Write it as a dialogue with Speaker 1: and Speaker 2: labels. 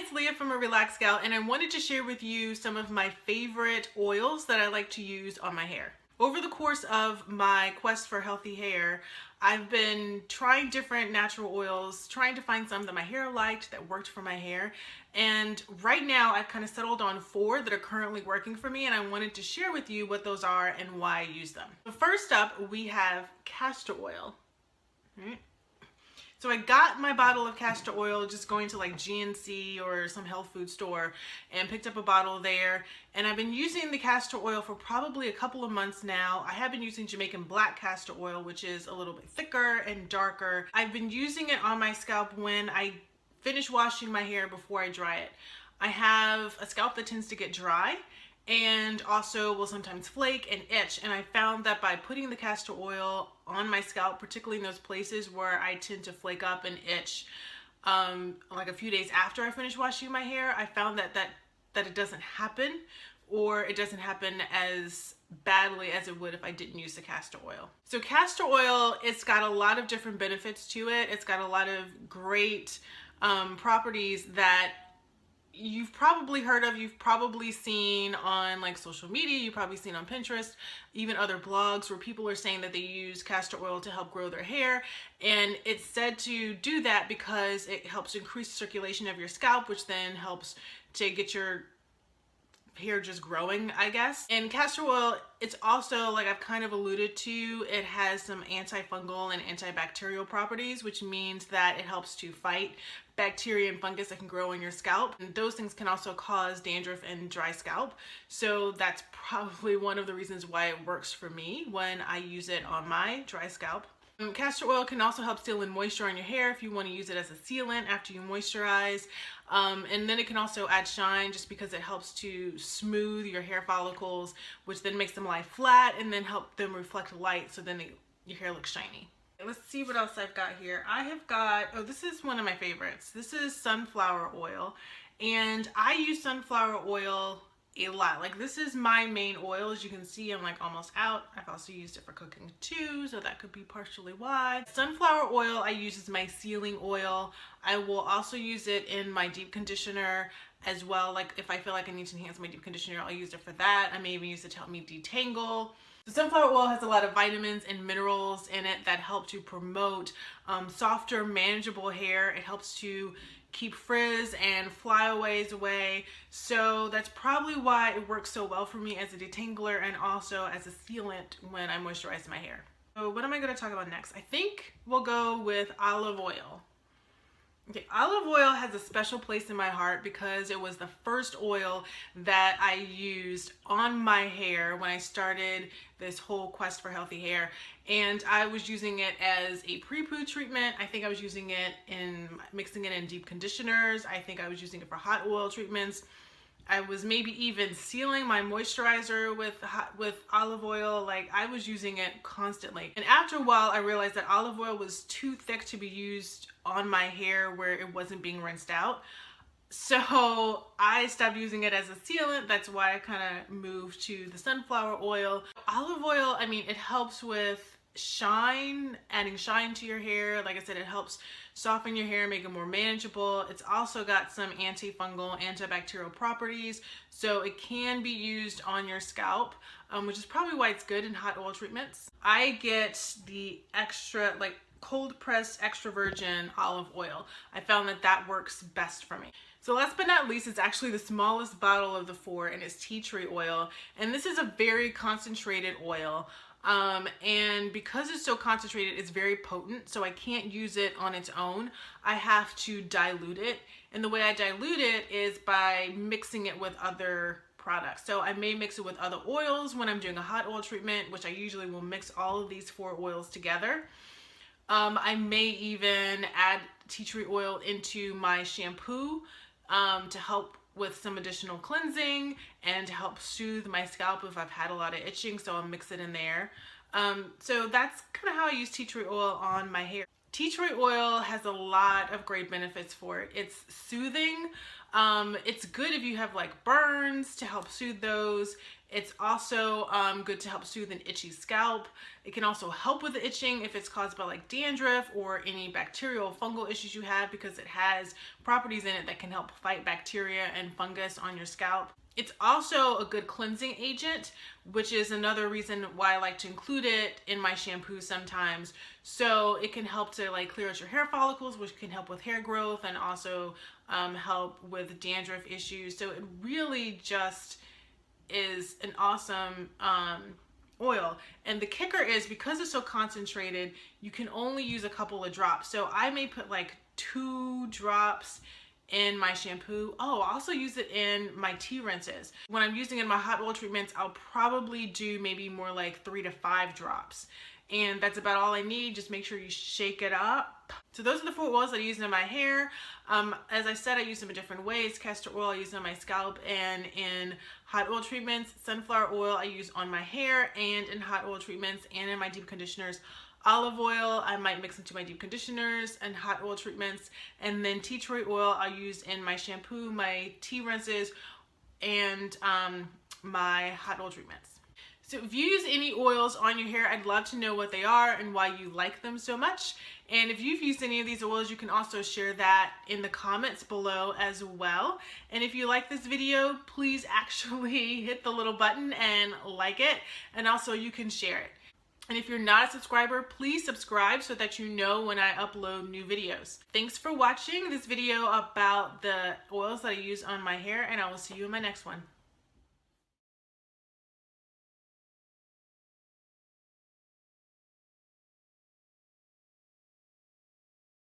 Speaker 1: it's Leah from Arelaxedgal, and I wanted to share with you some of my favorite oils that I like to use on my hair. Over the course of my quest for healthy hair, I've been trying different natural oils, trying to find some that my hair liked, that worked for my hair. And right now I've kind of settled on 4 that are currently working for me, and I wanted to share with you what those are and why I use them. So first up, we have castor oil. So I got my bottle of castor oil just going to like GNC or some health food store and picked up a bottle there. And I've been using the castor oil for probably a couple of months now. I have been using Jamaican black castor oil, which is a little bit thicker and darker. I've been using it on my scalp when I finish washing my hair before I dry it. I have a scalp that tends to get dry and also will sometimes flake and itch, and I found that by putting the castor oil on my scalp, particularly in those places where I tend to flake up and itch like a few days after I finish washing my hair, I found that it doesn't happen, or it doesn't happen as badly as it would if I didn't use the castor oil. So castor oil, it's got a lot of different benefits to it. It's got a lot of great properties that you've probably heard of, you've probably seen on like social media, you've probably seen on Pinterest, even other blogs where people are saying that they use castor oil to help grow their hair. And it's said to do that because it helps increase circulation of your scalp, which then helps to get your hair just growing, I guess. And castor oil, it's also, like I've kind of alluded to, it has some antifungal and antibacterial properties, which means that it helps to fight bacteria and fungus that can grow in your scalp. And those things can also cause dandruff and dry scalp. So that's probably one of the reasons why it works for me when I use it on my dry scalp. Castor oil can also help seal in moisture on your hair if you want to use it as a sealant after you moisturize. And then it can also add shine just because it helps to smooth your hair follicles, which then makes them lie flat and then help them reflect light, so then your hair looks shiny. Let's see what else I've got here. I have got, oh, this is one of my favorites. This is sunflower oil, and I use sunflower oil a lot. Like, this is my main oil. As you can see, I'm like almost out. I've also used it for cooking too, so that could be partially why. Sunflower oil I use as my sealing oil. I will also use it in my deep conditioner as well. Like, if I feel like I need to enhance my deep conditioner, I'll use it for that. I may even use it to help me detangle. The sunflower oil has a lot of vitamins and minerals in it that help to promote softer, manageable hair. It helps to keep frizz and flyaways away. So that's probably why it works so well for me as a detangler and also as a sealant when I moisturize my hair. So what am I going to talk about next? I think we'll go with olive oil. Okay, olive oil has a special place in my heart because it was the first oil that I used on my hair when I started this whole quest for healthy hair. And I was using it as a pre-poo treatment. I think I was using it in, mixing it in deep conditioners. I think I was using it for hot oil treatments. I was maybe even sealing my moisturizer with olive oil. Like, I was using it constantly. And after a while, I realized that olive oil was too thick to be used on my hair where it wasn't being rinsed out. So I stopped using it as a sealant. That's why I kind of moved to the sunflower oil. Olive oil, I mean, it helps with shine, adding shine to your hair. Like I said, it helps soften your hair, make it more manageable. It's also got some antifungal, antibacterial properties, so it can be used on your scalp, which is probably why it's good in hot oil treatments. I get the extra, like, cold pressed extra virgin olive oil. I found that works best for me. So last but not least, it's actually the smallest bottle of the 4, and it's tea tree oil. And this is a very concentrated oil. And because it's so concentrated, it's very potent, so I can't use it on its own. I have to dilute it, and the way I dilute it is by mixing it with other products. So I may mix it with other oils when I'm doing a hot oil treatment, which I usually will mix all of these 4 oils together. I may even add tea tree oil into my shampoo to help with some additional cleansing and to help soothe my scalp if I've had a lot of itching, so I'll mix it in there. So that's kind of how I use tea tree oil on my hair. Tea tree oil has a lot of great benefits for it. It's soothing. It's good if you have like burns to help soothe those. It's also good to help soothe an itchy scalp. It can also help with the itching if it's caused by like dandruff or any bacterial fungal issues you have, because it has properties in it that can help fight bacteria and fungus on your scalp. It's also a good cleansing agent, which is another reason why I like to include it in my shampoo sometimes. So it can help to like clear out your hair follicles, which can help with hair growth, and also help with dandruff issues. So it really just is an awesome oil. And the kicker is, because it's so concentrated, you can only use a couple of drops. So I may put like 2 drops in my shampoo. Oh, I also use it in my tea rinses. When I'm using it in my hot oil treatments, I'll probably do maybe more like 3 to 5 drops. And that's about all I need. Just make sure you shake it up. So those are the 4 oils that I use in my hair. As I said, I use them in different ways. Castor oil I use on my scalp and in hot oil treatments. Sunflower oil I use on my hair and in hot oil treatments and in my deep conditioners. Olive oil I might mix into my deep conditioners and hot oil treatments. And then tea tree oil I use in my shampoo, my tea rinses, and my hot oil treatments. So if you use any oils on your hair, I'd love to know what they are and why you like them so much. And if you've used any of these oils, you can also share that in the comments below as well. And if you like this video, please actually hit the little button and like it. And also you can share it. And if you're not a subscriber, please subscribe so that you know when I upload new videos. Thanks for watching this video about the oils that I use on my hair, and I will see you in my next one.